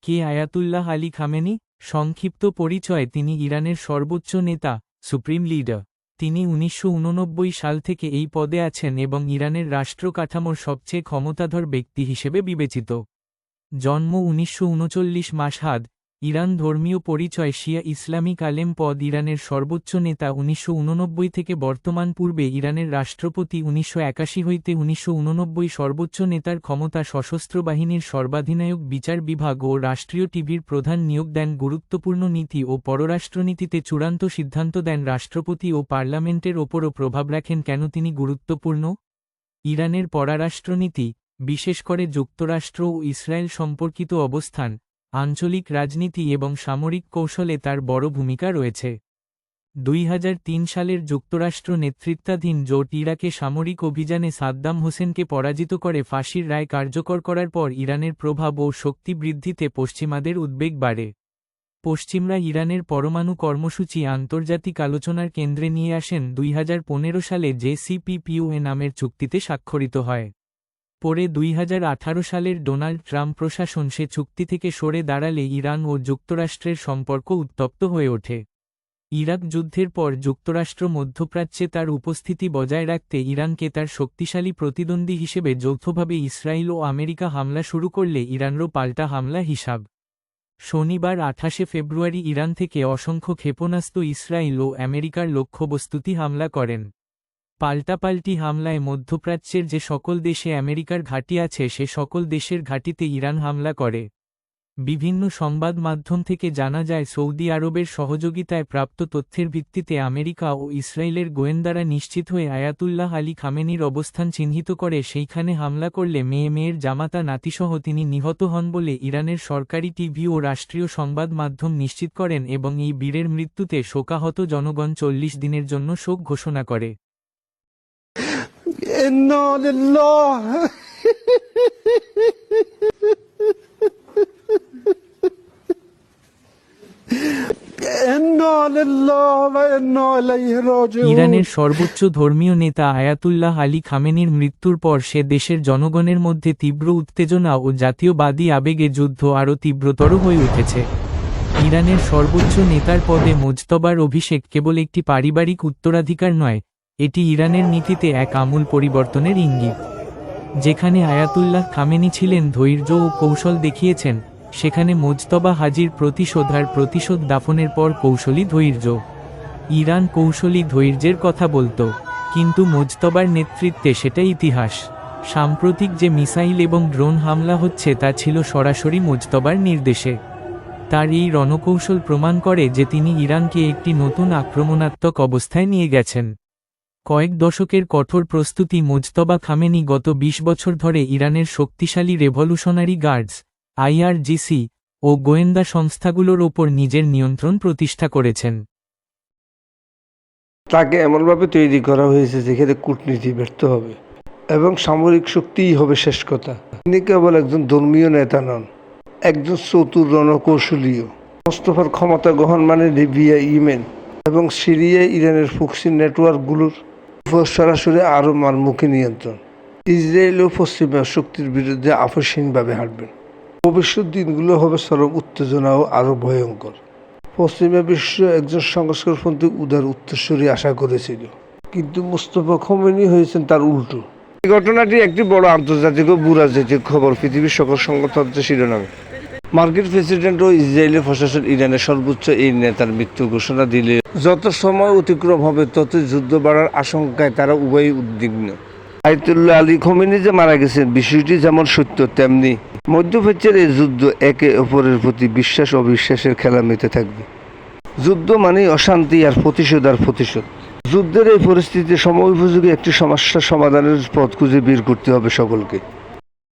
কে Ayatollah Ali Khamenei? সংক্ষিপ্ত পরিচয়: তিনি ইরানের সর্বোচ্চ নেতা, সুপ্রিম লিডার। তিনি 1989 সাল থেকে এই পদে আছেন এবং ইরানের রাষ্ট্র কাঠামোর সবচেয়ে ক্ষমতাধর ব্যক্তি হিসেবে বিবেচিত। জন্ম 1939 মাশহাদ, ইরান। ধর্মীয় পরিচয়: শিয়া ইসলামিক আলেম। পদ: ইরানের সর্বোচ্চ নেতা 1989 থেকে বর্তমান। পূর্বে ইরানের রাষ্ট্রপতি 1981 হইতে 1989। সর্বোচ্চ নেতার ক্ষমতা: সশস্ত্র বাহিনীর সর্বাধিনায়ক, বিচার বিভাগ ও রাষ্ট্রীয় টিভির প্রধান নিয়োগ দেন। গুরুত্বপূর্ণ নীতি ও পররাষ্ট্রনীতিতে চূড়ান্ত সিদ্ধান্ত দেন। রাষ্ট্রপতি ও পার্লামেন্টের ওপরও প্রভাব রাখেন। কেন তিনি গুরুত্বপূর্ণ? ইরানের পররাষ্ট্রনীতি, বিশেষ করে যুক্তরাষ্ট্র ও ইসরায়েল সম্পর্কিত অবস্থান, আঞ্চলিক রাজনীতি এবং সামরিক কৌশলে তার বড় ভূমিকা রয়েছে। 2003 সালের যুক্তরাষ্ট্র নেতৃত্বাধীন জোট ইরাকে সামরিক অভিযানে সাদ্দাম হোসেনকে পরাজিত করে ফাঁসির রায় কার্যকর করার পর ইরানের প্রভাব ও শক্তি বৃদ্ধিতে পশ্চিমাদের উদ্বেগ বাড়ে। পশ্চিমরা ইরানের পরমাণু কর্মসূচি আন্তর্জাতিক আলোচনার কেন্দ্রে নিয়ে আসেন। 2015 সালে JCPOA নামের চুক্তিতে স্বাক্ষরিত হয়। পরে 2018 সালের ডোনাল্ড ট্রাম্প প্রশাসন সে চুক্তি থেকে সরে দাঁড়ালে ইরান ও যুক্তরাষ্ট্রের সম্পর্ক উত্তপ্ত হয়ে ওঠে। ইরাক যুদ্ধের পর যুক্তরাষ্ট্র মধ্যপ্রাচ্যে তার উপস্থিতি বজায় রাখতে ইরানকে তার শক্তিশালী প্রতিদ্বন্দ্বী হিসেবে যৌথভাবে ইসরায়েল ও আমেরিকা হামলা শুরু করলে ইরানেরও পাল্টা হামলা হিসাব। শনিবার 28 ফেব্রুয়ারি ইরান থেকে অসংখ্য ক্ষেপণাস্ত্র ইসরায়েল ও আমেরিকার লক্ষ্যবস্তুতে হামলা করেন। পাল্টাপাল্টি হামলায় মধ্যপ্রাচ্যের যে সকল দেশে আমেরিকার ঘাঁটি আছে সে সকল দেশের ঘাঁটিতে ইরান হামলা করে। বিভিন্ন সংবাদ মাধ্যম থেকে জানা যায়, সৌদি আরবের সহযোগিতায় প্রাপ্ত তথ্যের ভিত্তিতে আমেরিকা ও ইসরায়েলের গোয়েন্দারা নিশ্চিত হয়ে আয়াতুল্লাহ আলী খামেনির অবস্থান চিহ্নিত করে সেইখানে হামলা করলে মেয়ের জামাতা নাতিসহ তিনি নিহত হন বলে ইরানের সরকারি টিভি ও রাষ্ট্রীয় সংবাদ মাধ্যম নিশ্চিত করেন এবং এই বীরের মৃত্যুতে শোকাহত জনগণ 40 দিনের জন্য শোক ঘোষণা করে। إنا لله إنا لله وإنا إليه راجعون। ইরানের সর্বোচ্চ ধর্মীয় নেতা আয়াতুল্লাহ আলী খামেনির মৃত্যুর পর সে দেশের জনগণের মধ্যে তীব্র উত্তেজনা ও জাতীয়বাদী আবেগে যুদ্ধ আরও তীব্রতর হয়ে উঠেছে। ইরানের সর্বোচ্চ নেতার পদে মোজতবার অভিষেক কেবল একটি পারিবারিক উত্তরাধিকার নয়, এটি ইরানের নীতিতে এক আমূল পরিবর্তনের ইঙ্গিত। যেখানে আয়াতুল্লাহ খামেনি ছিলেন, ধৈর্য ও কৌশল দেখিয়েছেন, সেখানে মোজতবা হাজির প্রতিশোধ দাফনের পর কৌশলী ধৈর্য। ইরান কৌশলী ধৈর্যের কথা বলত, কিন্তু মোজতবার নেতৃত্বে সেটা ইতিহাস। সাম্প্রতিক যে মিসাইল এবং ড্রোন হামলা হচ্ছে তা ছিল সরাসরি মোজতবার নির্দেশে। তার এই রণকৌশল প্রমাণ করে যে তিনি ইরানকে একটি নতুন আক্রমণাত্মক অবস্থায় নিয়ে গেছেন। কয়েক দশকের কঠোর প্রস্তুতি মোজতবা খামেনি গত 20 বছর ধরে ইরানের শক্তিশালী রেভলিউশনারি গার্ডস IRGC ও গোয়েন্দা সংস্থাগুলোর ওপর নিজের নিয়ন্ত্রণ প্রতিষ্ঠা করেছেন। তাকে এমনভাবে তৈরি করা হয়েছে যেখানে কূটনীতি ব্যর্থ হবে এবং সামরিক শক্তিই হবে শেষ কথা। তিনি কেবল একজন ধর্মীয় নেতা নন, একজন চতুর রণকৌশলীও। মোস্তফার ক্ষমতা গ্রহণ মানে লিবিয়া, ইয়েমেন এবং সিরিয়ায় ইরানের প্রক্সি নেটওয়ার্কগুলোর উপর সরাসরি আরও মারমুখী নিয়ন্ত্রণ। ইসরায়েল ও পশ্চিমা শক্তির বিরুদ্ধে আপোষহীনভাবে হাঁটবেন। ভবিষ্যৎ দিনগুলো হবে চরম উত্তেজনা ও আরও ভয়ঙ্কর। পশ্চিমা বিশ্ব একজন সংস্কারপন্থী উদার উত্তরসূরি আশা করেছিল, কিন্তু মোস্তফা খোমেনি হয়েছেন তার উল্টো। এই ঘটনাটি একটি বড় আন্তর্জাতিক ও ভূরাজনৈতিক খবর পৃথিবীর সকল সংবাদপত্রের শিরোনামে। মার্কিন প্রেসিডেন্ট ও ইসরায়েলের প্রশাসন ইরানের সর্বোচ্চ এই নেতার মৃত্যুর ঘোষণা দিলে যত সময় অতিক্রম হবে ততই যুদ্ধ বাড়ার আশঙ্কায় তারা উভয়ই উদ্বিগ্ন। আয়াতুল্লাহ আলী খামেনি যে মারা গেছেন বিষয়টি যেমন সত্য, তেমনি মধ্যপ্রাচ্যের এই যুদ্ধ একে অপরের প্রতি বিশ্বাস অবিশ্বাসের খেলা মেতে থাকবে। যুদ্ধ মানেই অশান্তি আর প্রতিশোধ। যুদ্ধের এই পরিস্থিতিতে সময়োপযোগী একটি সমস্যা সমাধানের পথ খুঁজে বের করতে হবে সকলকে।